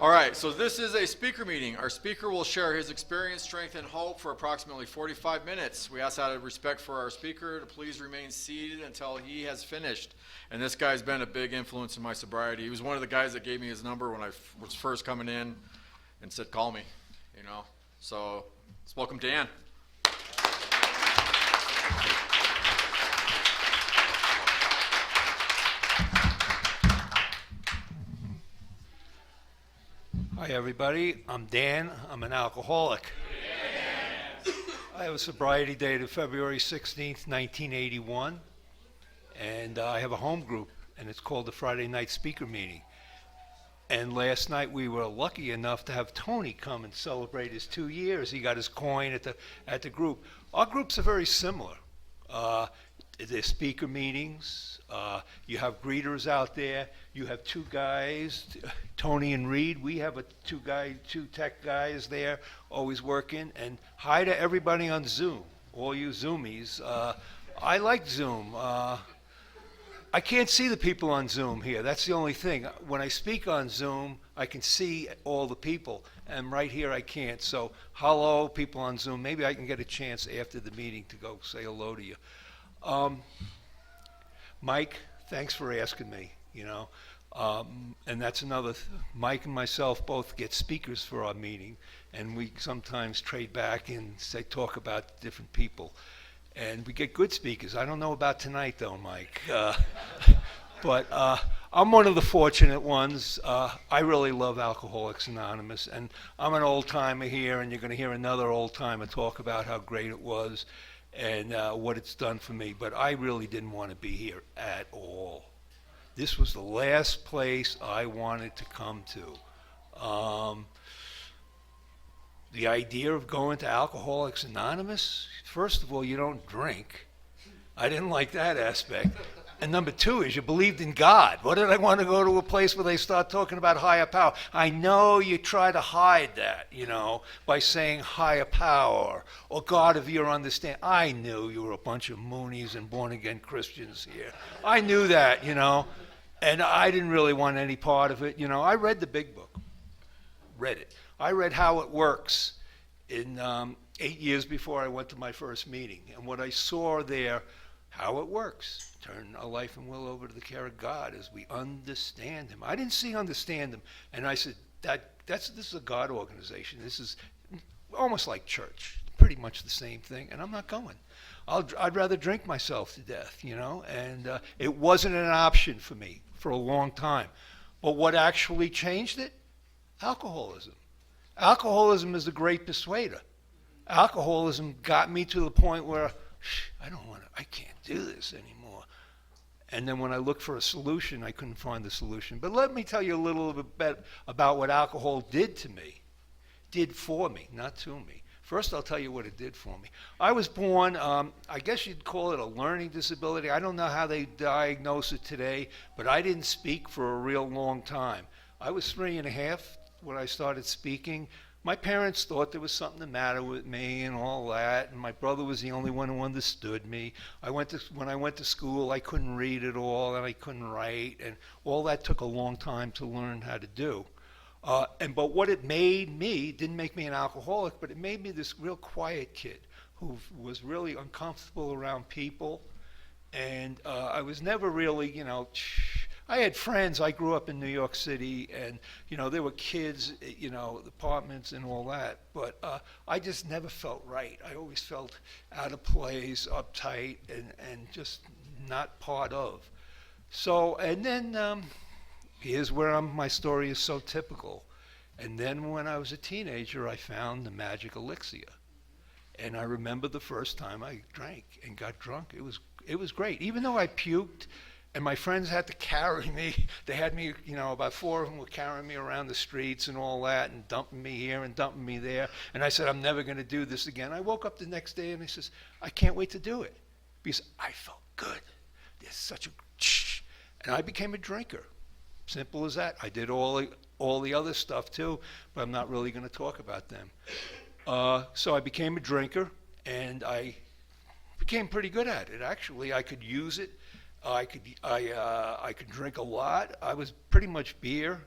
All right, so this is a speaker meeting. Our speaker will share his experience, strength, and hope for approximately 45 minutes. We ask out of respect for our speaker to please remain seated until he has finished. And this guy's been a big influence in my sobriety. He was one of the guys that gave me his number when I was first coming in and said, call me, you know. So let's welcome Dan. Hi everybody, I'm Dan. I'm an alcoholic. I have a sobriety date of February 16th, 1981, and I have a home group, and it's called the Friday Night Speaker Meeting. And last night we were lucky enough to have Tony come and celebrate his 2 years. He got his coin at the group. Our groups are very similar. They're speaker meetings. You have greeters out there. You have two guys, Tony and Reed. We have two tech guys there, always working. And hi to everybody on Zoom, all you Zoomies. I like Zoom. I can't see the people on Zoom here. That's the only thing. When I speak on Zoom, I can see all the people, and right here I can't. So hello, people on Zoom. Maybe I can get a chance after the meeting to go say hello to you. Mike, thanks for asking me, you know. And that's another, Mike and myself both get speakers for our meeting, and we sometimes trade back and talk about different people. And we get good speakers. I don't know about tonight though, Mike. But I'm one of the fortunate ones. I really love Alcoholics Anonymous, and I'm an old timer here, and you're going to hear another old timer talk about how great it was and what it's done for me. But I really didn't want to be here at all. This was the last place I wanted to come to. The idea of going to Alcoholics Anonymous, first of all, you don't drink. I didn't like that aspect. And number two is you believed in God. What did I want to go to a place where they start talking about higher power? I know you try to hide that, you know, by saying higher power or God of your understanding. I knew you were a bunch of Moonies and born-again Christians here. I knew that, you know, and I didn't really want any part of it. You know, I read the big book, read it. I read How It Works in 8 years before I went to my first meeting. And what I saw there, how it works, turn our life and will over to the care of God as we understand Him. I didn't see understand Him. And I said, this is a God organization. This is almost like church, pretty much the same thing. And I'm not going. I'd rather drink myself to death, you know. And it wasn't an option for me for a long time. But what actually changed it? Alcoholism. Alcoholism is the great persuader. Alcoholism got me to the point where I can't do this anymore. And then when I looked for a solution, I couldn't find the solution. But let me tell you a little bit about what alcohol did to me, did for me, not to me. First, I'll tell you what it did for me. I was born, I guess you'd call it a learning disability. I don't know how they diagnose it today, but I didn't speak for a real long time. I was 3.5 when I started speaking. My parents thought there was something the matter with me and all that, and my brother was the only one who understood me. When I went to school, I couldn't read at all, and I couldn't write, and all that took a long time to learn how to do. But what it made me, didn't make me an alcoholic, but it made me this real quiet kid who was really uncomfortable around people, and I was never really, you know, I had friends. I grew up in New York City, and, you know, there were kids, you know, apartments and all that. But I just never felt right. I always felt out of place, uptight, and just not part of. So, and then here's where my story is so typical. And then when I was a teenager, I found the magic elixir. And I remember the first time I drank and got drunk. It was great. Even though I puked, and my friends had to carry me. They had me, you know, about 4 of them were carrying me around the streets and all that and dumping me here and dumping me there. And I said, I'm never going to do this again. I woke up the next day and I says, I can't wait to do it because I felt good. There's such a, and I became a drinker. Simple as that. I did all the other stuff too, but I'm not really going to talk about them. So I became a drinker, and I became pretty good at it. Actually, I could use it. I could drink a lot. I was pretty much beer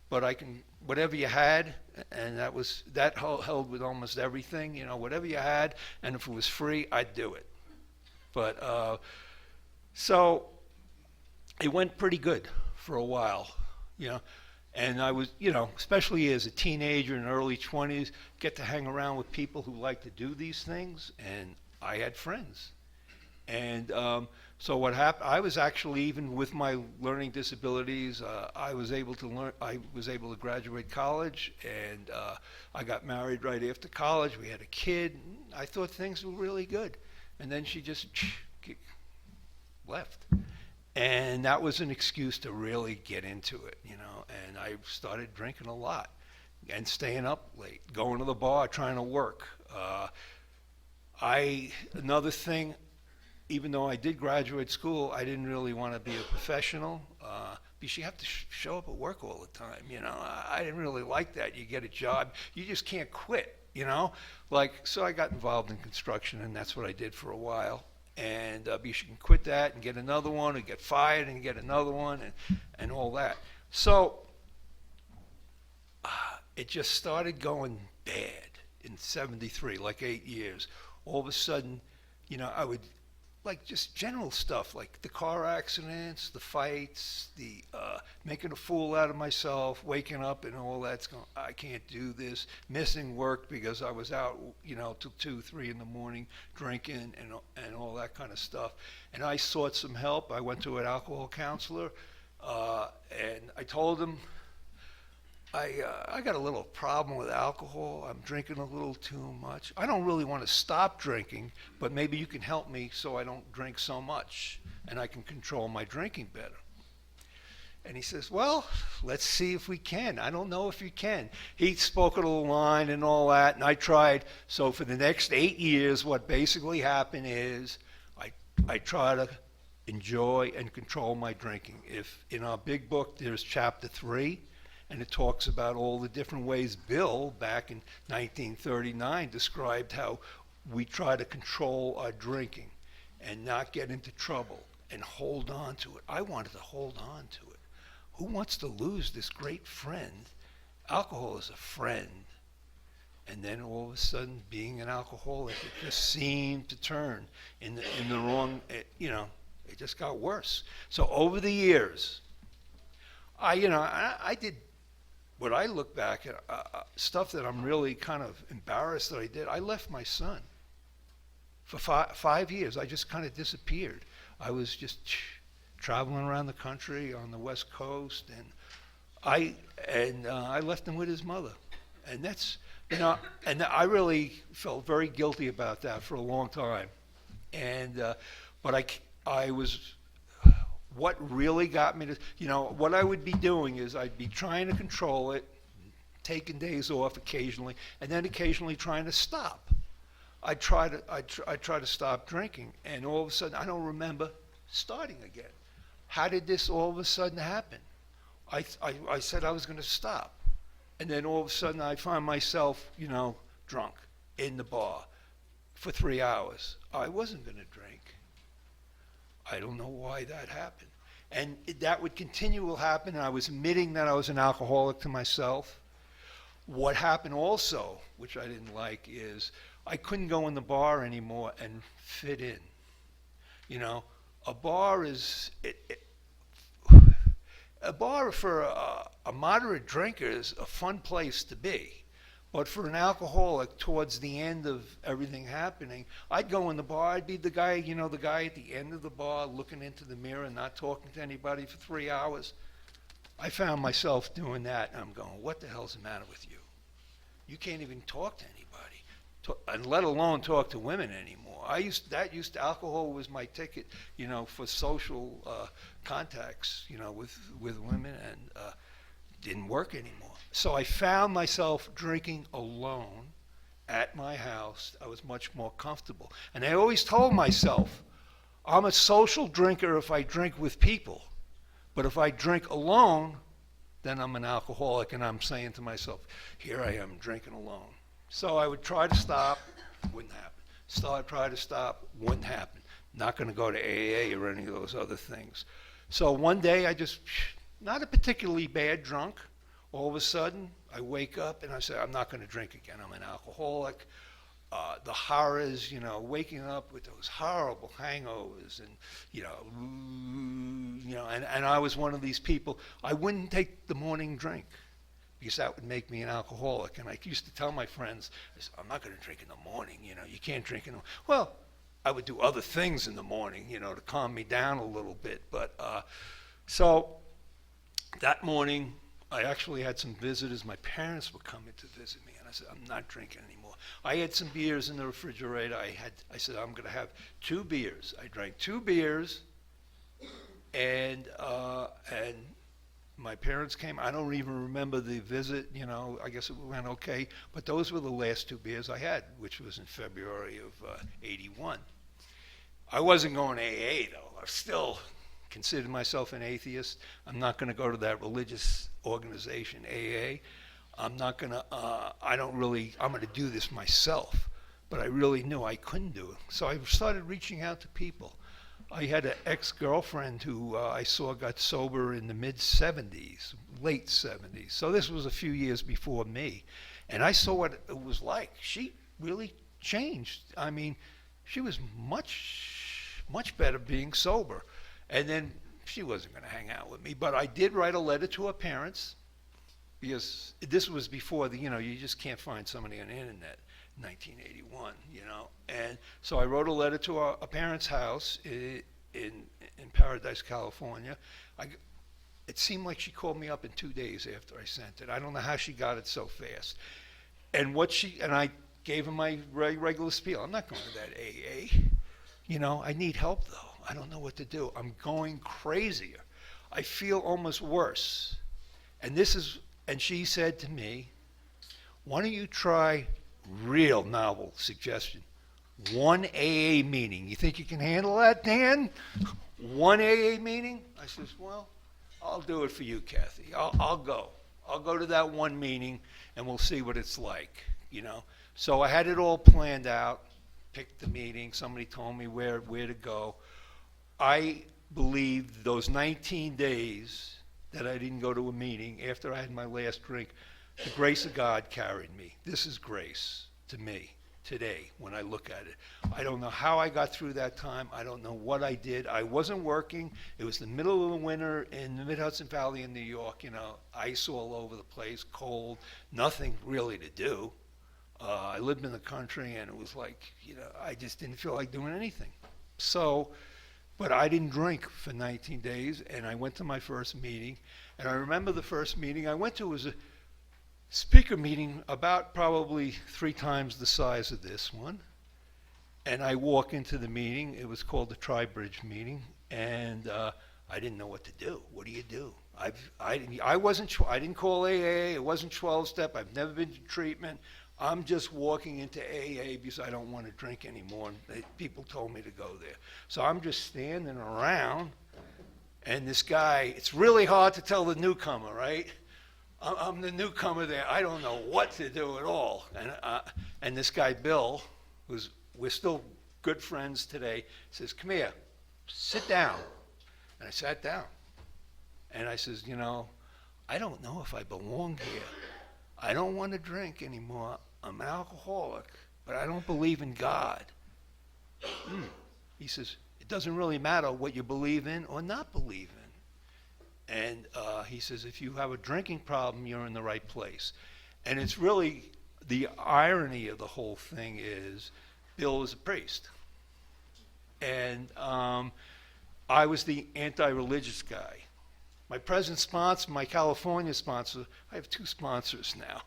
but I can, whatever you had, and that held with almost everything, whatever you had, and if it was free, I'd do it. But, so it went pretty good for a while, and I was, especially as a teenager in the early 20s, get to hang around with people who like to do these things, and I had friends. And so what happened, I was actually, even with my learning disabilities, I was able to graduate college, and I got married right after college. We had a kid. I thought things were really good. And then she just left. And that was an excuse to really get into it, and I started drinking a lot and staying up late, going to the bar, trying to work. Another thing, even though I did graduate school, I didn't really want to be a professional because you have to show up at work all the time. I didn't really like that. You get a job, you just can't quit. So I got involved in construction, and that's what I did for a while. And because you can quit that and get another one, and get fired and get another one, and all that. So it just started going bad in '73, like 8 years. All of a sudden, I would, like, just general stuff, like the car accidents, the fights, the making a fool out of myself, waking up and all that's going, I can't do this, missing work because I was out, till 2, 3 in the morning drinking and all that kind of stuff. And I sought some help. I went to an alcohol counselor, and I told him, I got a little problem with alcohol. I'm drinking a little too much. I don't really want to stop drinking, but maybe you can help me so I don't drink so much and I can control my drinking better. And he says, well, let's see if we can. I don't know if you can. He spoke a little line and all that, and I tried. So for the next 8 years, what basically happened is I try to enjoy and control my drinking. If in our big book, there's chapter 3, and it talks about all the different ways Bill, back in 1939, described how we try to control our drinking and not get into trouble and hold on to it. I wanted to hold on to it. Who wants to lose this great friend? Alcohol is a friend. And then all of a sudden, being an alcoholic, it just seemed to turn in the wrong, it just got worse. So over the years, I did, what I look back at, stuff that I'm really kind of embarrassed that I did. I left my son for 5 years. I just kind of disappeared. I was just traveling around the country on the West Coast, and I left him with his mother. And that's, and I really felt very guilty about that for a long time. And but I was, what really got me to, what I would be doing is I'd be trying to control it, taking days off occasionally, and then occasionally trying to stop. I try to stop drinking, and all of a sudden I don't remember starting again. How did this all of a sudden happen? I said I was going to stop, and then all of a sudden I find myself, drunk in the bar for 3 hours. I wasn't going to drink. I don't know why that happened. And that would continue to happen, and I was admitting that I was an alcoholic to myself. What happened also, which I didn't like, is I couldn't go in the bar anymore and fit in. A bar is, a bar for a moderate drinker is a fun place to be. But for an alcoholic, towards the end of everything happening, I'd go in the bar, I'd be the guy, the guy at the end of the bar looking into the mirror and not talking to anybody for 3 hours. I found myself doing that, and I'm going, what the hell's the matter with you? You can't even talk to anybody, and let alone talk to women anymore. Alcohol was my ticket, for social contacts, with women, and didn't work anymore. So I found myself drinking alone at my house. I was much more comfortable. And I always told myself, I'm a social drinker if I drink with people. But if I drink alone, then I'm an alcoholic. And I'm saying to myself, here I am drinking alone. So I would try to stop, wouldn't happen. Try to stop, wouldn't happen. Not going to go to AA or any of those other things. So one day I just, not a particularly bad drunk. all of a sudden, I wake up and I say, I'm not going to drink again. I'm an alcoholic. The horrors, waking up with those horrible hangovers and, and I was one of these people. I wouldn't take the morning drink because that would make me an alcoholic. And I used to tell my friends, I said, I'm not going to drink in the morning. You can't drink in the morning. Well, I would do other things in the morning, to calm me down a little bit. But so that morning, I actually had some visitors. My parents were coming to visit me, and I said, I'm not drinking anymore. I had some beers in the refrigerator. I said, I'm going to have 2 beers. I drank 2 beers, and my parents came. I don't even remember the visit. I guess it went okay. But those were the last 2 beers I had, which was in February of '81. I wasn't going to AA, though. I still considered myself an atheist. I'm not going to go to that religious organization, AA. I'm not going to, I'm going to do this myself. But I really knew I couldn't do it. So I started reaching out to people. I had an ex-girlfriend who I saw got sober in the mid-'70s, late '70s. So this was a few years before me. And I saw what it was like. She really changed. I mean, she was much better being sober. And then she wasn't going to hang out with me. But I did write a letter to her parents because this was before you just can't find somebody on the internet. 1981, and so I wrote a letter to our parents' house in Paradise, California. It seemed like she called me up in 2 days after I sent it. I don't know how she got it so fast. And I gave her my regular spiel. I'm not going to that AA. I need help though. I don't know what to do. I'm going crazier. I feel almost worse. And she said to me, why don't you try real novel suggestion. 1 AA meeting. You think you can handle that, Dan? 1 AA meeting? I says, well, I'll do it for you, Kathy. I'll go. I'll go to that 1 meeting and we'll see what it's like, So I had it all planned out, picked the meeting. Somebody told me where to go. I believed those 19 days that I didn't go to a meeting after I had my last drink, the grace of God carried me. This is grace to me today when I look at it. I don't know how I got through that time. I don't know what I did. I wasn't working. It was the middle of the winter in the Mid-Hudson Valley in New York, ice all over the place, cold, nothing really to do. I lived in the country and it was like, I just didn't feel like doing anything. So, but I didn't drink for 19 days and I went to my first meeting. And I remember the first meeting I went to was a speaker meeting about probably 3 times the size of this one. And I walk into the meeting. It was called the Tri-Bridge meeting. And I didn't know what to do. What do you do? I didn't call AA. It wasn't 12-step. I've never been to treatment. I'm just walking into AA because I don't want to drink anymore. And people told me to go there. So I'm just standing around. And this guy, it's really hard to tell the newcomer, right? I'm the newcomer there. I don't know what to do at all. And this guy, Bill, we're still good friends today, says, come here, sit down. And I sat down. And I says, I don't know if I belong here. I don't want to drink anymore. I'm an alcoholic, but I don't believe in God. He says, it doesn't really matter what you believe in or not believe in. And he says, if you have a drinking problem, you're in the right place. And it's really, the irony of the whole thing is, Bill was a priest. And I was the anti-religious guy. My present sponsor, my California sponsor, I have 2 sponsors now,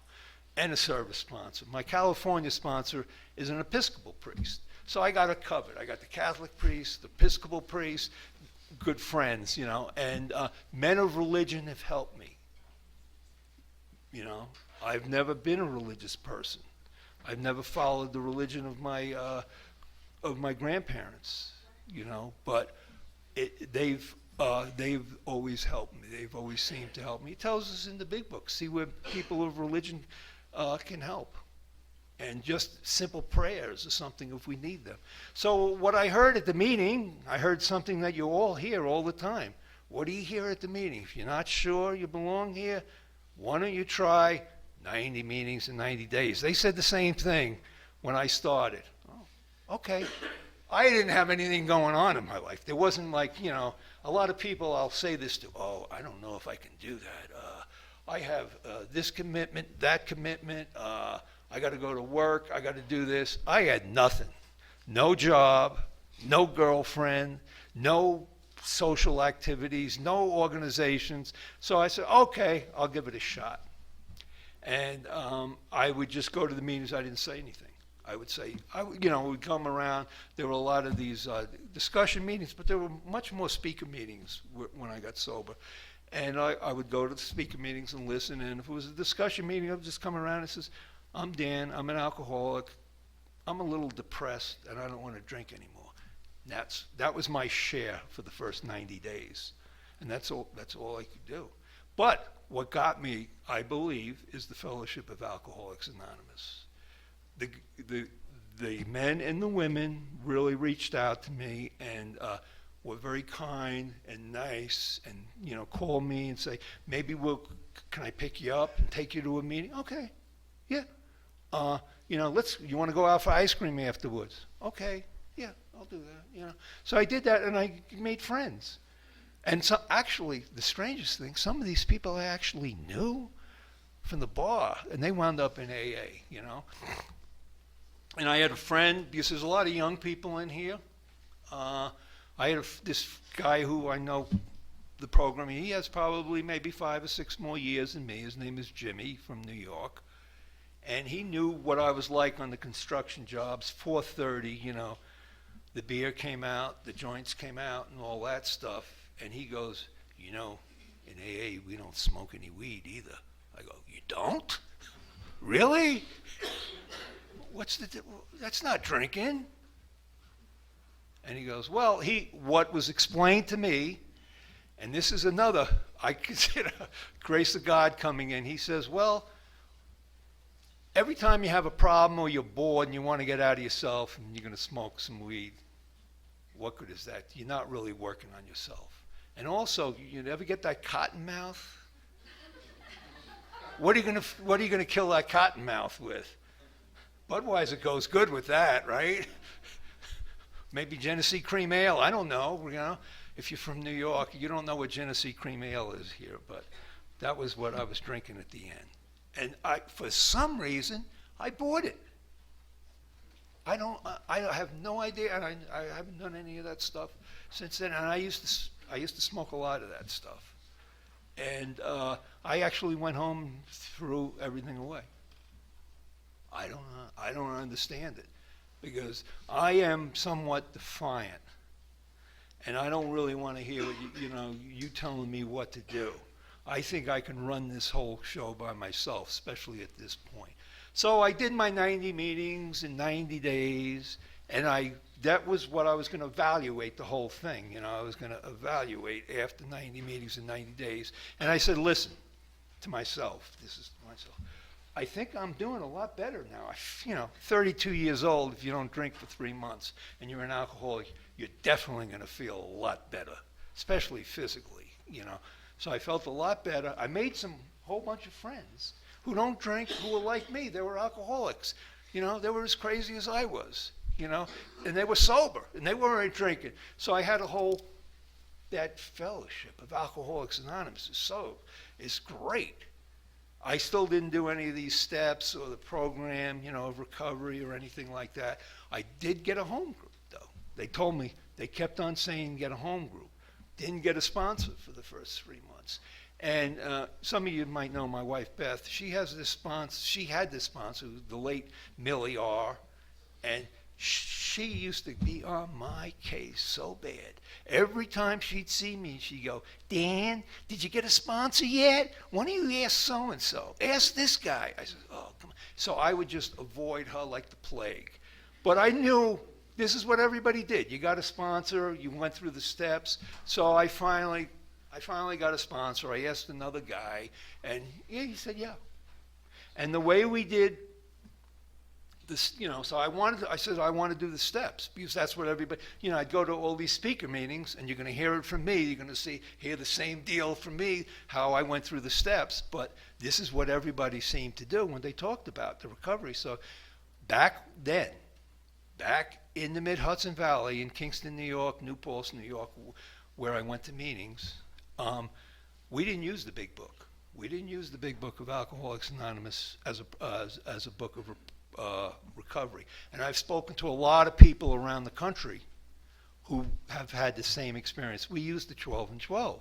and a service sponsor. My California sponsor is an Episcopal priest. So I got it covered. I got the Catholic priest, the Episcopal priest, good friends, and men of religion have helped me. I've never been a religious person. I've never followed the religion of my grandparents, but they've always helped me. They've always seemed to help me. It tells us in the big book, see where people of religion can help. And just simple prayers or something if we need them. So what I heard at the meeting, I heard something that you all hear all the time. What do you hear at the meeting? If you're not sure you belong here, why don't you try 90 meetings in 90 days? They said the same thing when I started. Oh, okay. I didn't have anything going on in my life. There wasn't like, you know, a lot of people I'll say this to, oh, I don't know if I can do that. I have this commitment, that commitment. I got to go to work. I got to do this. I had nothing. No job, no girlfriend, no social activities, no organizations. So I said, okay, I'll give it a shot. And I would just go to the meetings. I didn't say anything. I would say, we'd come around. There were a lot of these discussion meetings, but there were much more speaker meetings when I got sober. And I would go to the speaker meetings and listen. And if it was a discussion meeting, I would just come around and says, I'm Dan. I'm an alcoholic. I'm a little depressed, and I don't want to drink anymore. That was my share for the first 90 days. And that's all I could do. But what got me, I believe, is the Fellowship of Alcoholics Anonymous. The men and the women really reached out to me and were very kind and nice, and call me and say, maybe can I pick you up and take you to a meeting? Okay, yeah. You want to go out for ice cream afterwards? Okay, yeah, I'll do that. So I did that, and I made friends. And so, actually, the strangest thing, some of these people I actually knew from the bar, and they wound up in AA. And I had a friend, because there's a lot of young people in here. I had this guy who I know the program. He has probably maybe 5 or 6 more years than me. His name is Jimmy from New York. And he knew what I was like on the construction jobs, 4:30, the beer came out, the joints came out, and all that stuff. And he goes, in AA, we don't smoke any weed either. I go, you don't? Really? That's not drinking. And he goes, well, what was explained to me, and this is another, I consider grace of God coming in. He says, well, every time you have a problem or you're bored and you want to get out of yourself and you're going to smoke some weed, what good is that? You're not really working on yourself. And also, you ever get that cotton mouth? What are you going to kill that cotton mouth with? Budweiser goes good with that, right? Maybe Genesee Cream Ale. I don't know. If you're from New York, you don't know what Genesee Cream Ale is here, but that was what I was drinking at the end. And for some reason, I bought it. I have no idea, and I haven't done any of that stuff since then. And I used to smoke a lot of that stuff. And I actually went home and threw everything away. I don't understand it, because I am somewhat defiant, and I don't really want to hear what you telling me what to do. I think I can run this whole show by myself, especially at this point. So I did my 90 meetings in 90 days, and that was what I was going to evaluate the whole thing. I was going to evaluate after 90 meetings in 90 days. And I said, listen, to myself, I think I'm doing a lot better now. 32 years old, if you don't drink for 3 months and you're an alcoholic, you're definitely going to feel a lot better, especially physically, So I felt a lot better. I made whole bunch of friends who don't drink, who were like me. They were alcoholics. They were as crazy as I was, and they were sober, and they weren't drinking. So I had that fellowship of Alcoholics Anonymous is great. I still didn't do any of these steps or the program, of recovery or anything like that. I did get a home group, though. They kept on saying get a home group. Didn't get a sponsor for the first 3 months. And some of you might know my wife, Beth. She had this sponsor, the late Millie R. And she used to be on my case so bad. Every time she'd see me, she'd go, Dan, did you get a sponsor yet? Why don't you ask so-and-so? Ask this guy. I said, oh, come on. So I would just avoid her like the plague. But I knew this is what everybody did. You got a sponsor. You went through the steps. So I finally got a sponsor. I asked another guy, and he said, yeah. And the way we did this, so I said I want to do the steps because that's what everybody, I'd go to all these speaker meetings and you're going to hear it from me. You're going to hear the same deal from me, how I went through the steps. But this is what everybody seemed to do when they talked about the recovery. So back then, back in the Mid-Hudson Valley in Kingston, New York, New Paltz, New York, where I went to meetings, we didn't use the big book. We didn't use the big book of Alcoholics Anonymous as a book of recovery. And I've spoken to a lot of people around the country who have had the same experience. We used the 12 and 12.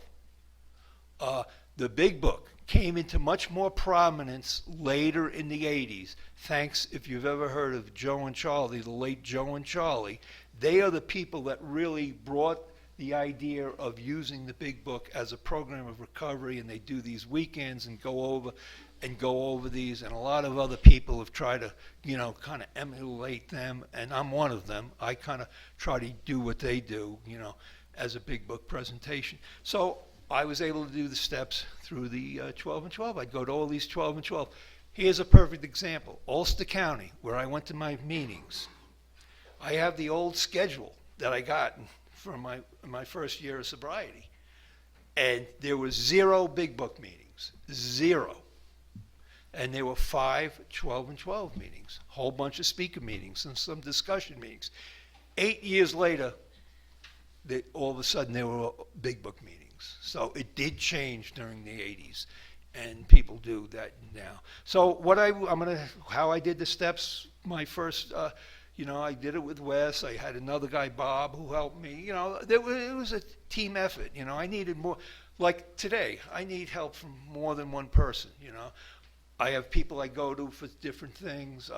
The big book came into much more prominence later in the 80s. Thanks, if you've ever heard of Joe and Charlie, the late Joe and Charlie, they are the people that really brought the idea of using the big book as a program of recovery, and they do these weekends and go over these, and a lot of other people have tried to, kind of emulate them, and I'm one of them. I kind of try to do what they do, as a big book presentation. So I was able to do the steps through the 12 and 12. I'd go to all these 12 and 12. Here's a perfect example. Ulster County, where I went to my meetings. I have the old schedule that I got from my first year of sobriety. And there was 0 big book meetings, 0. And there were 5 12 and 12 meetings, a whole bunch of speaker meetings and some discussion meetings. 8 years later, all of a sudden there were big book meetings. So it did change during the 80s, and people do that now. So how I did the steps, my first, I did it with Wes. I had another guy, Bob, who helped me. It was a team effort. I needed more. Like today, I need help from more than one person. I have people I go to for different things,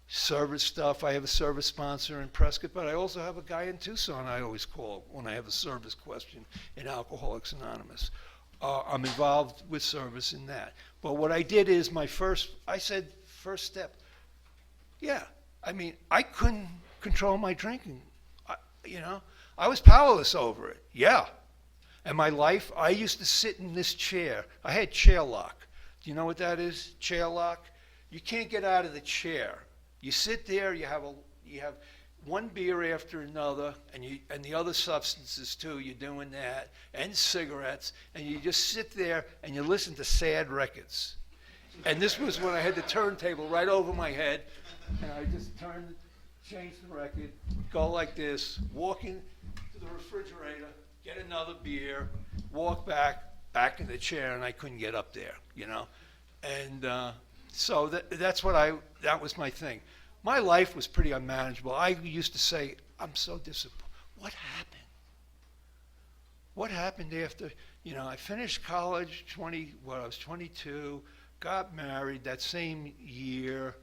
service stuff. I have a service sponsor in Prescott, but I also have a guy in Tucson I always call when I have a service question in Alcoholics Anonymous. I'm involved with service in that. But what I did is I said first step. Yeah, I couldn't control my drinking. I was powerless over it. Yeah. And my life, I used to sit in this chair. I had chair lock. Do you know what that is? Chair lock? You can't get out of the chair. You sit there, you have one beer after another, and the other substances too, you're doing that, and cigarettes, and you just sit there and you listen to sad records. And this was when I had the turntable right over my head, and I just change the record, go like this, walk in to the refrigerator, get another beer, walk back in the chair, and I couldn't get up there, And so that was my thing. My life was pretty unmanageable. I used to say, I'm so disappointed. What happened? What happened after, I finished college I was 22, got married that same year.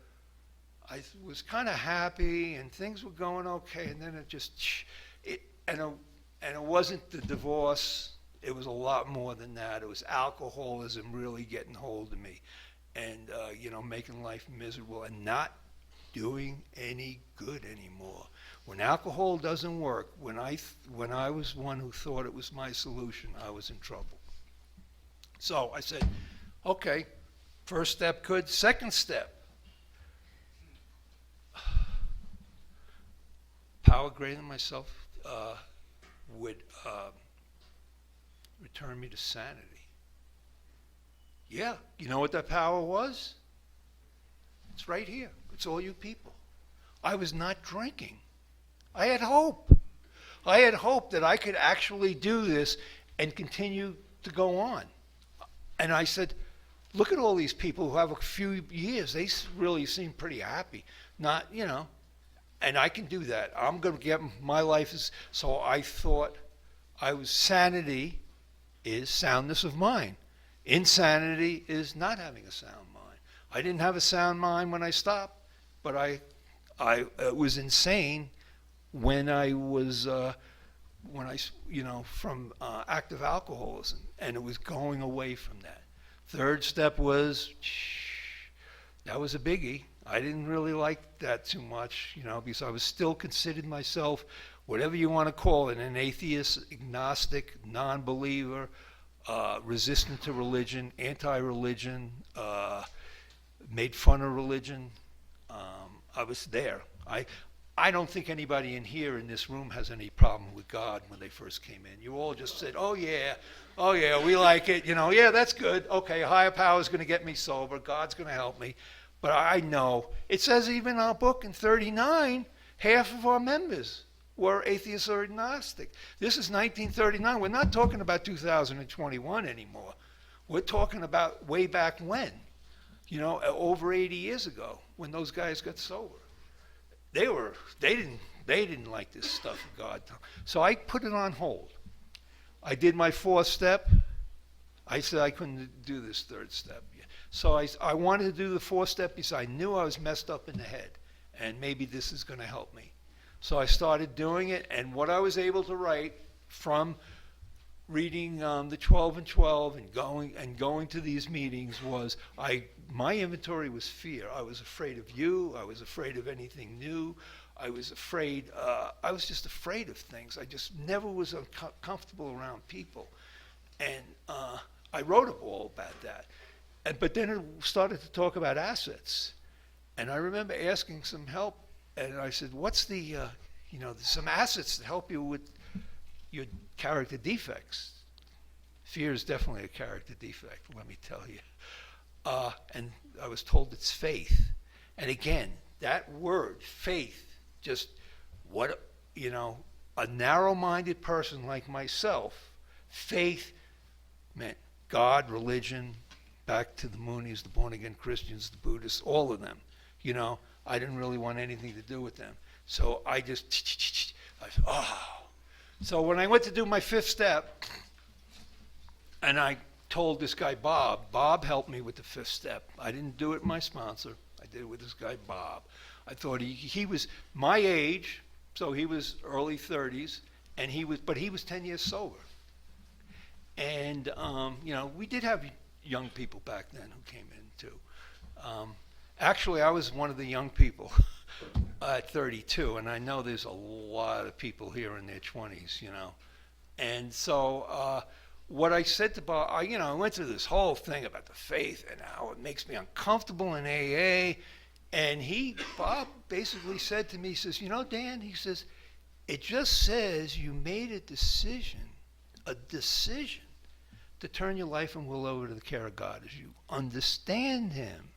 I was kind of happy and things were going okay, and then it wasn't the divorce. It was a lot more than that. It was alcoholism really getting hold of me, and making life miserable and not doing any good anymore. When alcohol doesn't work, when I was one who thought it was my solution, I was in trouble. So I said, okay, first step good. Second step, power greater than myself would return me to sanity. Yeah, you know what that power was? It's right here. It's all you people. I was not drinking. I had hope. I had hope that I could actually do this and continue to go on. And I said, look at all these people who have a few years. They really seem pretty happy. Not, and I can do that. I'm going to get my life. So I thought sanity is soundness of mind. Insanity is not having a sound mind. I didn't have a sound mind when I stopped, but I was insane when I was from active alcoholism, and it was going away from that. Third step was that was a biggie. I didn't really like that too much, because I was still considered myself, whatever you want to call it, an atheist, agnostic, non-believer, resistant to religion, anti-religion, made fun of religion. I was there. I don't think anybody in here in this room has any problem with God when they first came in. You all just said, oh yeah, we like it. Yeah, that's good. Okay, higher power is going to get me sober. God's going to help me. But I know, it says even in our book in 39, half of our members were atheists or agnostic. This is 1939. We're not talking about 2021 anymore. We're talking about way back when, over 80 years ago when those guys got sober. They didn't like this stuff of God. So I put it on hold. I did my 4th step. I said I couldn't do this 3rd step. So I wanted to do the 4th step because I knew I was messed up in the head, and maybe this is going to help me. So I started doing it, and what I was able to write from reading the 12 and 12 and going to these meetings was my inventory was fear. I was afraid of you. I was afraid of anything new. I was afraid. I was just afraid of things. I just never was comfortable around people, and I wrote all about that. But then it started to talk about assets, and I remember asking some help, and I said, "What's the some assets to help you with your character defects?" Fear is definitely a character defect, let me tell you. And I was told it's faith. And again, that word, faith, just a narrow-minded person like myself, faith meant God, religion, back to the Moonies, the born-again Christians, the Buddhists, all of them. I didn't really want anything to do with them. So I just, So when I went to do my 5th step, and I told this guy, Bob helped me with the 5th step. I didn't do it with my sponsor. I did it with this guy, Bob. I thought he was my age, so he was early 30s, but he was 10 years sober. And, we did have young people back then who came in too. Actually, I was one of the young people at 32, and I know there's a lot of people here in their 20s, And so what I said to Bob, I went through this whole thing about the faith and how it makes me uncomfortable in AA. And Bob basically said to me, he says, Dan, he says, it just says you made a decision to turn your life and will over to the care of God as you understand him.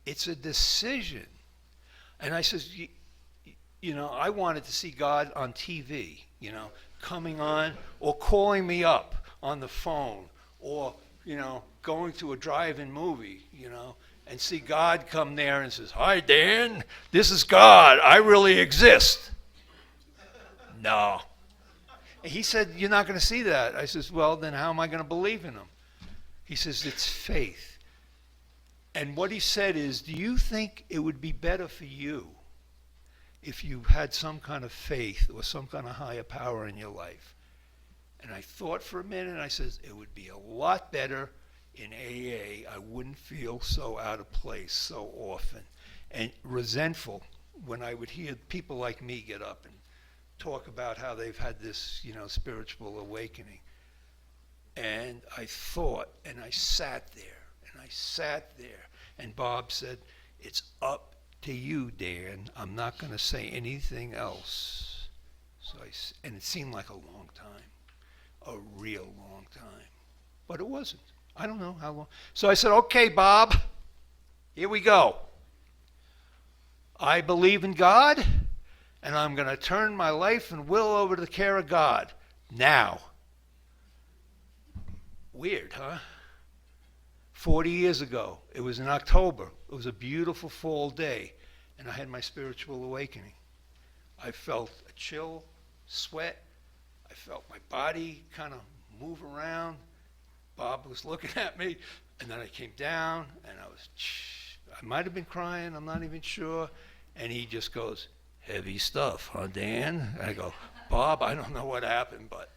It's a decision. And I says, I wanted to see God on TV, coming on or calling me up on the phone or, going to a drive-in movie, and see God come there and says, "Hi, Dan, this is God. I really exist." No. And he said, "You're not going to see that." I says, "Well, then how am I going to believe in him?" He says, "It's faith." And what he said is, do you think it would be better for you if you had some kind of faith or some kind of higher power in your life? And I thought for a minute, and I says, it would be a lot better in AA. I wouldn't feel so out of place so often and resentful when I would hear people like me get up and talk about how they've had this, spiritual awakening. And I thought, and I sat there, and Bob said, "It's up to you, Dan. I'm not going to say anything else." And it seemed like a long time, a real long time, but it wasn't. I don't know how long. So I said, "Okay, Bob, here we go. I believe in God, and I'm going to turn my life and will over to the care of God now." Weird, huh? 40 years ago, it was in October. It was a beautiful fall day, and I had my spiritual awakening. I felt a chill, sweat. I felt my body kind of move around. Bob was looking at me, and then I came down, and I might have been crying, I'm not even sure. And he just goes, "Heavy stuff, huh, Dan?" And I go, "Bob, I don't know what happened, but..."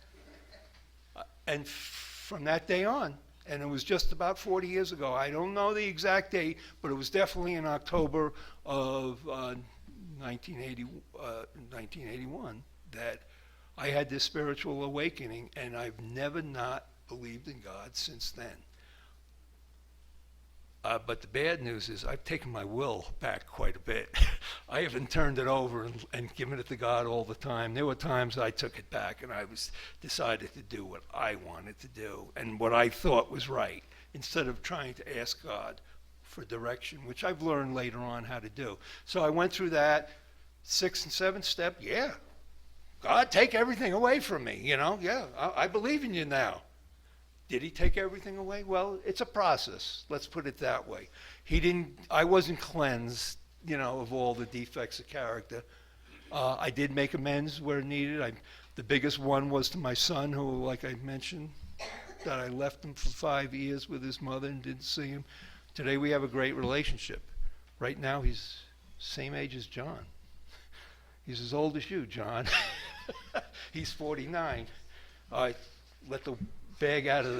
And from that day on, and it was just about 40 years ago. I don't know the exact date, but it was definitely in October of 1981 that I had this spiritual awakening, and I've never not believed in God since then. But the bad news is I've taken my will back quite a bit. I haven't turned it over and given it to God all the time. There were times I took it back and I decided to do what I wanted to do and what I thought was right, instead of trying to ask God for direction, which I've learned later on how to do. So I went through that 6th and 7th step. Yeah, God, take everything away from me. Yeah, I believe in you now. Did he take everything away? Well, it's a process. Let's put it that way. I wasn't cleansed, of all the defects of character. I did make amends where needed. The biggest one was to my son, who, like I mentioned, that I left him for 5 years with his mother and didn't see him. Today we have a great relationship. Right now he's same age as John. He's as old as you, John. He's 49. I let the bag out of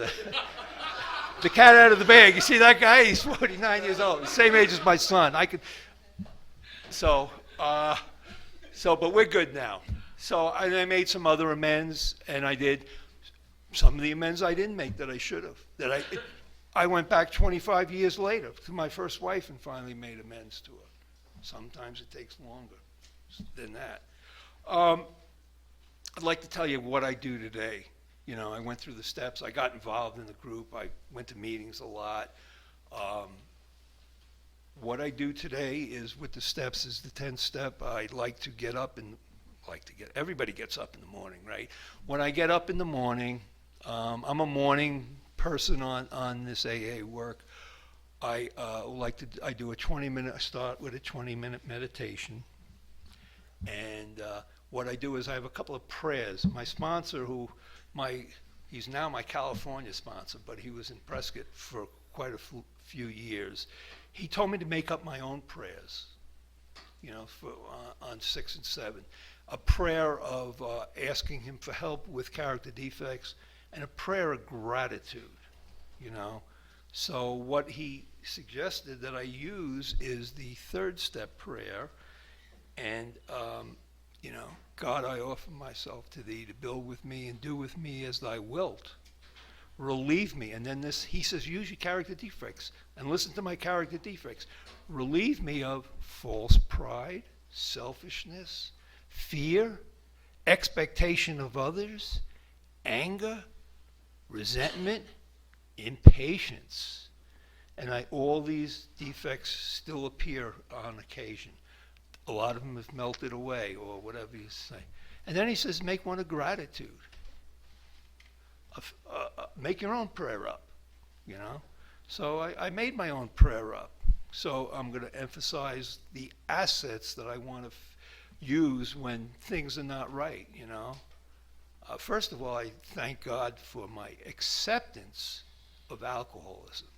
the cat out of the bag. You see that guy? He's 49 years old. Same age as my son. But we're good now. So I made some other amends, and I did some of the amends I didn't make that I should have. I went back 25 years later to my first wife and finally made amends to her. Sometimes it takes longer than that. I'd like to tell you what I do today. I went through the steps. I got involved in the group. I went to meetings a lot. What I do today is, with the steps, is the 10th step. I like to get up and everybody gets up in the morning, right? When I get up in the morning, I'm a morning person on this AA work. I do a 20-minute. I start with a 20-minute meditation, and what I do is I have a couple of prayers. My sponsor, he's now my California sponsor, but he was in Prescott for quite a few years. He told me to make up my own prayers, on 6 and 7. A prayer of asking him for help with character defects, and a prayer of gratitude, So what he suggested that I use is the 3rd step prayer, and God, I offer myself to thee to build with me and do with me as thou wilt. Relieve me. And then he says, use your character defects and listen to my character defects. Relieve me of false pride, selfishness, fear, expectation of others, anger, resentment, impatience. And all these defects still appear on occasion. A lot of them have melted away, or whatever you say. And then he says, make one of gratitude. Make your own prayer up, So I made my own prayer up. So I'm going to emphasize the assets that I want to use when things are not right, First of all, I thank God for my acceptance of alcoholism.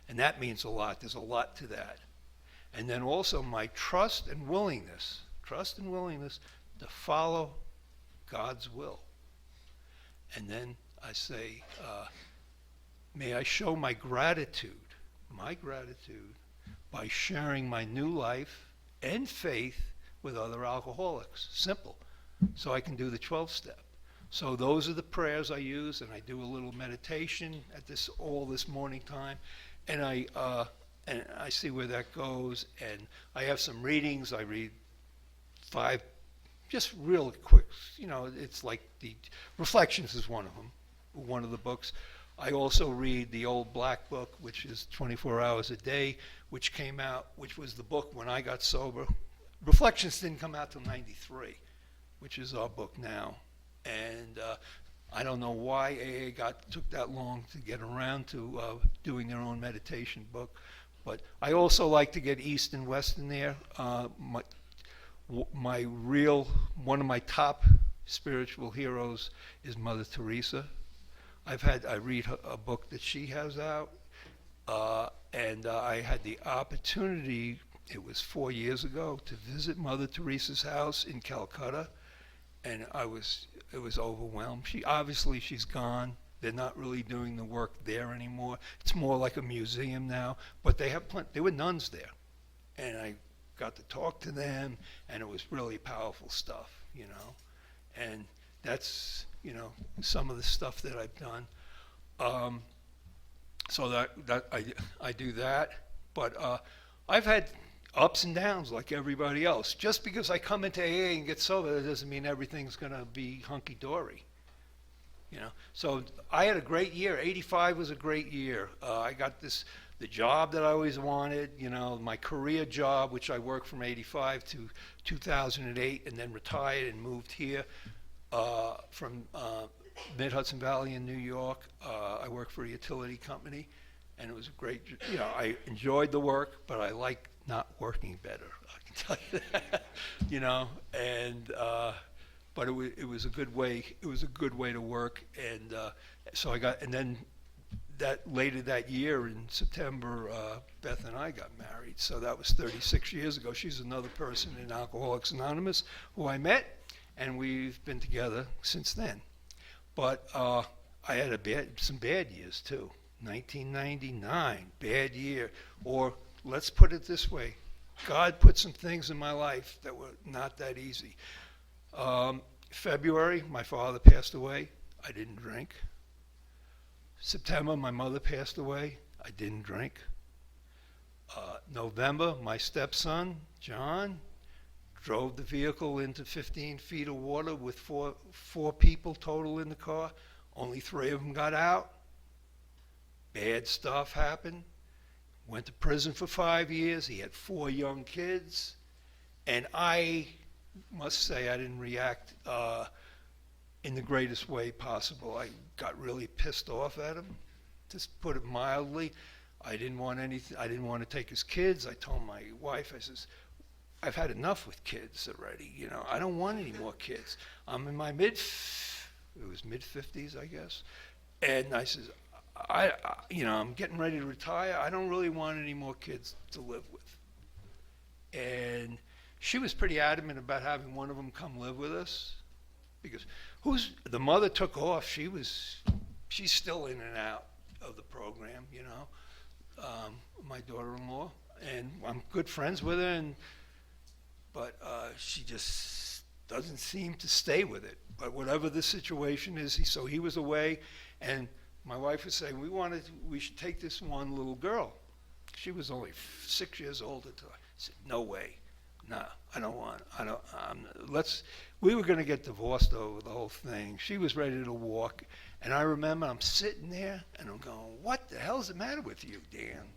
And that means a lot. There's a lot to that. And then also my trust and willingness to follow God's will. And then I say, may I show my gratitude by sharing my new life and faith with other alcoholics. Simple. So I can do the 12th step. So those are the prayers I use, and I do a little meditation at this morning time, and I see where that goes. And I have some readings. I read 5, just real quick. It's like the Reflections is one of them, one of the books. I also read the old Black Book, which is 24 Hours a Day, which was the book when I got sober. Reflections didn't come out till '93, which is our book now. And I don't know why AA took that long to get around to doing their own meditation book. But I also like to get East and West in there. One of my top spiritual heroes is Mother Teresa. I read a book that she has out, and I had the opportunity, it was 4 years ago, to visit Mother Teresa's house in Calcutta, and it was overwhelmed. She's gone. They're not really doing the work there anymore. It's more like a museum now, but there were nuns there, and I got to talk to them, and it was really powerful stuff, and that's, some of the stuff that I've done. So that I do that, but I've had ups and downs like everybody else. Just because I come into AA and get sober, that doesn't mean everything's gonna be hunky dory. So I had a great year. 85 was a great year. I got the job that I always wanted, my career job, which I worked from 85 to 2008, and then retired and moved here from Mid-Hudson Valley in New York. I worked for a utility company, and it was a great, I enjoyed the work, but I like not working better, I can tell you that, and but it was a good way. It was a good way to work, and so and then later that year in September, Beth and I got married. So that was 36 years ago. She's another person in Alcoholics Anonymous who I met, and we've been together since then. But I had some bad years too. 1999, bad year. Or let's put it this way: God put some things in my life that were not that easy. February, my father passed away. I didn't drink. September, my mother passed away. I didn't drink. November, my stepson, John, drove the vehicle into 15 feet of water with four people total in the car. Only 3 of them got out. Bad stuff happened. Went to prison for 5 years. He had 4 young kids. And I must say I didn't react in the greatest way possible. I got really pissed off at him, to put it mildly. I didn't want anything. I didn't want to take his kids. I told my wife, I says, I've had enough with kids already. I don't want any more kids. I'm in my mid-50s, I guess. And I says, I'm getting ready to retire. I don't really want any more kids to live with. And she was pretty adamant about having one of them come live with us, because the mother took off. She's still in and out of the program, my daughter-in-law, and I'm good friends with her, but she just doesn't seem to stay with it. But whatever the situation is, so he was away, and my wife was saying we should take this one little girl. She was only 6 years old at the time. I said, no way. No, we were going to get divorced over the whole thing. She was ready to walk. And I remember I'm sitting there and I'm going, what the hell's the matter with you, Dan?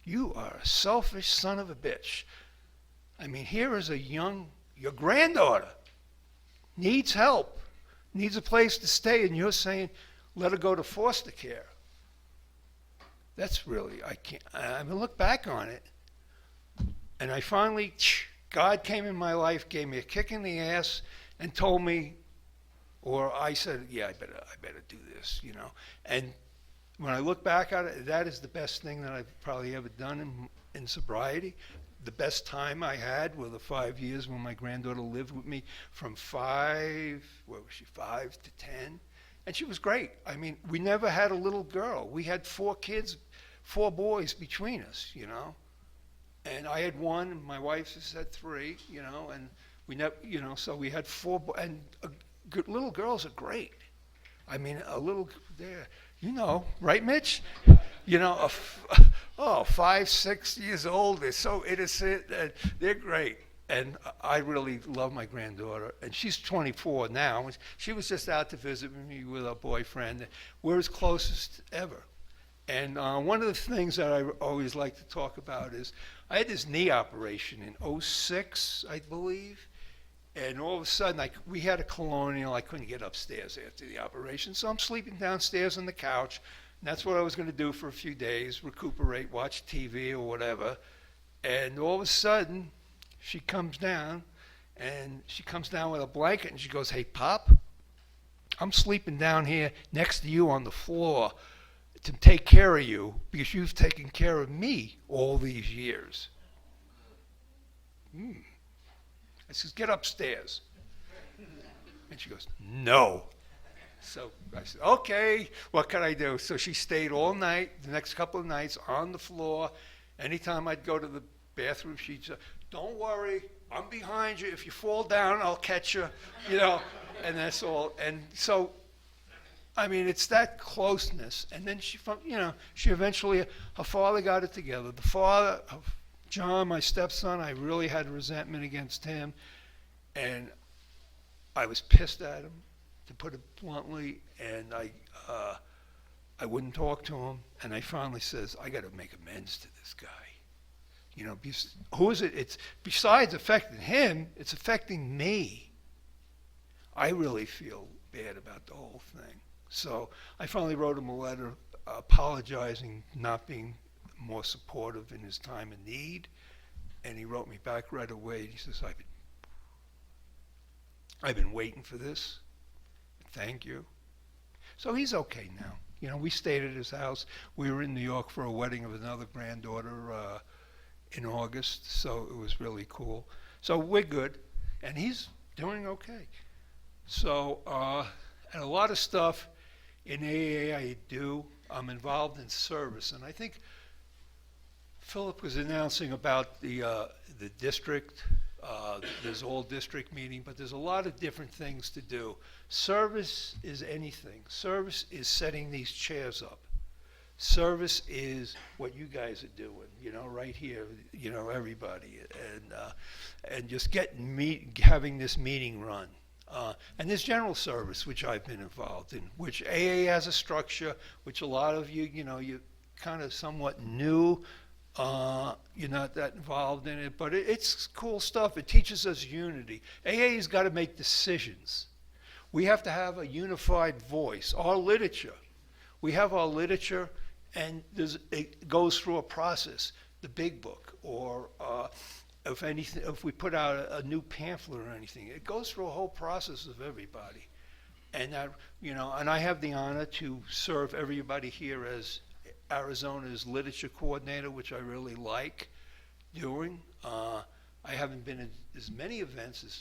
You are a selfish son of a bitch. I mean, here is your granddaughter needs help, needs a place to stay, and you're saying, let her go to foster care. That's really, I look back on it. And I finally, God came in my life, gave me a kick in the ass, and told me, or I said, yeah, I better do this, And when I look back at it, that is the best thing that I've probably ever done in sobriety. The best time I had were the 5 years when my granddaughter lived with me from 5 to 10. And she was great. I mean, we never had a little girl. We had 4 kids, 4 boys between us, And I had 1, and my wife has had 3, and we never, so we had 4, and little girls are great. I mean, a little, there, right, Mitch? 5, 6 years old, they're so innocent, and they're great. And I really love my granddaughter, and she's 24 now. She was just out to visit me with her boyfriend. We're as close as ever. And one of the things that I always like to talk about is I had this knee operation in 2006, I believe. And all of a sudden, we had a colonial. I couldn't get upstairs after the operation. So I'm sleeping downstairs on the couch. And that's what I was going to do for a few days, recuperate, watch TV or whatever. And all of a sudden, she comes down with a blanket, and she goes, hey, Pop, I'm sleeping down here next to you on the floor to take care of you because you've taken care of me all these years. I says, get upstairs. And she goes, no. So I said, okay, what can I do? So she stayed all night, the next couple of nights, on the floor. Anytime I'd go to the bathroom, she'd say, don't worry, I'm behind you. If you fall down, I'll catch you, And that's all. And so I mean, it's that closeness. And then she eventually, her father got it together. The father of John, my stepson, I really had resentment against him. And I was pissed at him, to put it bluntly. And I wouldn't talk to him. And I finally says, I got to make amends to this guy. Who is it? It's besides affecting him, it's affecting me. I really feel bad about the whole thing. So I finally wrote him a letter apologizing, not being more supportive in his time of need. And he wrote me back right away. He says, I've been waiting for this. Thank you. So he's okay now. We stayed at his house. We were in New York for a wedding of another granddaughter in August, so it was really cool. So we're good, and he's doing okay. So, and a lot of stuff in AA I do. I'm involved in service, and I think Philip was announcing about the district. There's all district meeting, but there's a lot of different things to do. Service is anything. Service is setting these chairs up. Service is what you guys are doing, right here, everybody, and just having this meeting run. And there's general service, which I've been involved in, which AA has a structure, which a lot of you, you kind of somewhat new. You're not that involved in it, but it's cool stuff. It teaches us unity. AA's got to make decisions. We have to have a unified voice. Our literature. We have our literature, and it goes through a process. The big book, or if we put out a new pamphlet or anything, it goes through a whole process of everybody. And and I have the honor to serve everybody here as Arizona's literature coordinator, which I really like doing. I haven't been in as many events as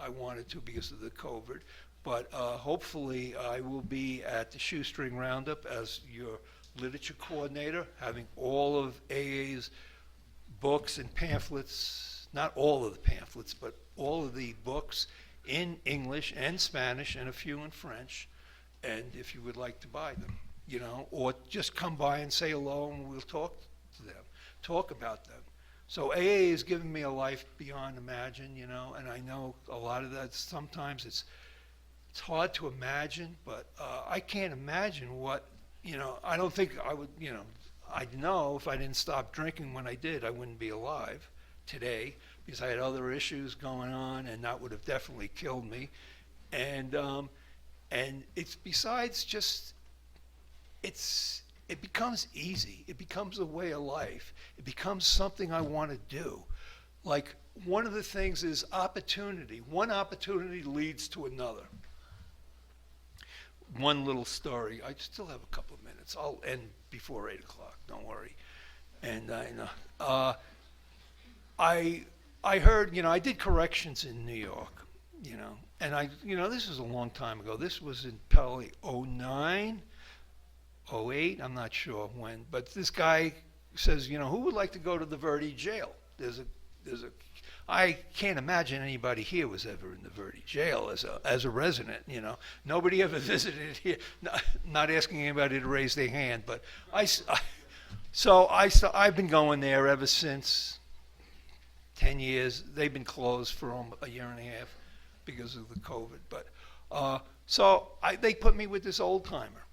I wanted to because of the COVID, but hopefully I will be at the Shoestring Roundup as your literature coordinator, having all of AA's books and pamphlets, not all of the pamphlets, but all of the books in English and Spanish and a few in French, and if you would like to buy them, or just come by and say hello and we'll talk to them, talk about them. So AA has given me a life beyond imagine, and I know a lot of that, sometimes it's hard to imagine, but I can't imagine what, I don't think I would, I'd know if I didn't stop drinking when I did, I wouldn't be alive today because I had other issues going on, and that would have definitely killed me. And it's besides just, it becomes easy. It becomes a way of life. It becomes something I want to do. Like one of the things is opportunity. One opportunity leads to another. One little story. I still have a couple of minutes. I'll end before 8 o'clock. Don't worry. And I heard, I did corrections in New York, and this was a long time ago. This was in probably 09, 08, I'm not sure when. But this guy says, who would like to go to the Verde jail? I can't imagine anybody here was ever in the Verde jail as a resident, Nobody ever visited here. Not asking anybody to raise their hand, but I've been going there ever since 10 years. They've been closed for a year and a half because of the COVID. But they put me with this old timer,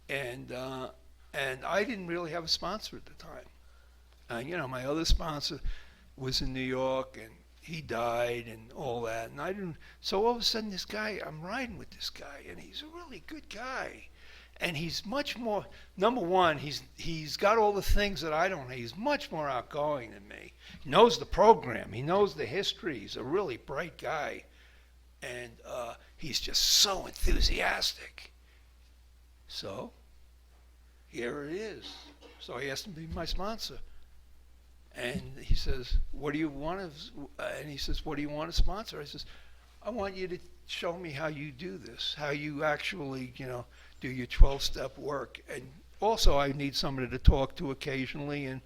and I didn't really have a sponsor at the time. My other sponsor was in New York, and he died and all that, and I didn't. So all of a sudden, this guy, I'm riding with this guy, and he's a really good guy. And he's much more, number one, he's got all the things that I don't. He's much more outgoing than me. He knows the program. He knows the history. He's a really bright guy. And he's just so enthusiastic. So here it is. So I asked him to be my sponsor. And he says, what do you want to, and he says, what do you want to sponsor? I says, I want you to show me how you do this, how you actually, do your 12-step work. And also I need somebody to talk to occasionally, and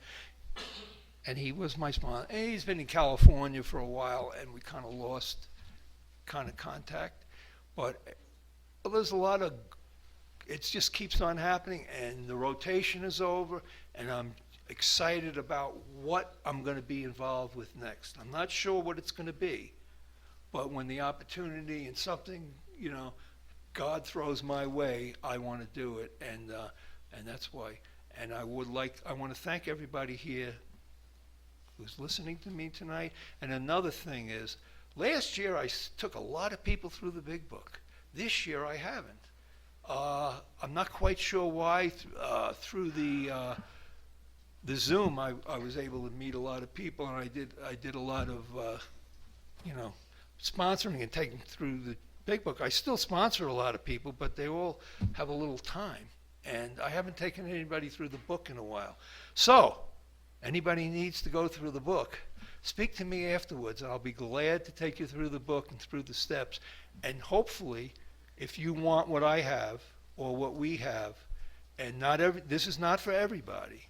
he was my sponsor. And he's been in California for a while, and we kind of lost contact. But Well, there's a lot of, it just keeps on happening, and the rotation is over, and I'm excited about what I'm going to be involved with next. I'm not sure what it's going to be, but when the opportunity and something, God throws my way, I want to do it, and that's why. And I want to thank everybody here who's listening to me tonight. And another thing is, last year I took a lot of people through the Big Book. This year I haven't. I'm not quite sure why. Through the Zoom, I was able to meet a lot of people, and I did a lot of sponsoring and taking through the Big Book. I still sponsor a lot of people, but they all have a little time, and I haven't taken anybody through the book in a while. So, anybody needs to go through the book, speak to me afterwards, and I'll be glad to take you through the book and through the steps. And hopefully, if you want what I have or what we have, and this is not for everybody,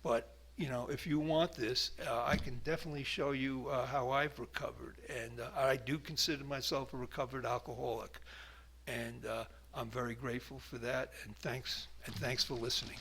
but if you want this, I can definitely show you how I've recovered. And I do consider myself a recovered alcoholic, and I'm very grateful for that. And thanks for listening.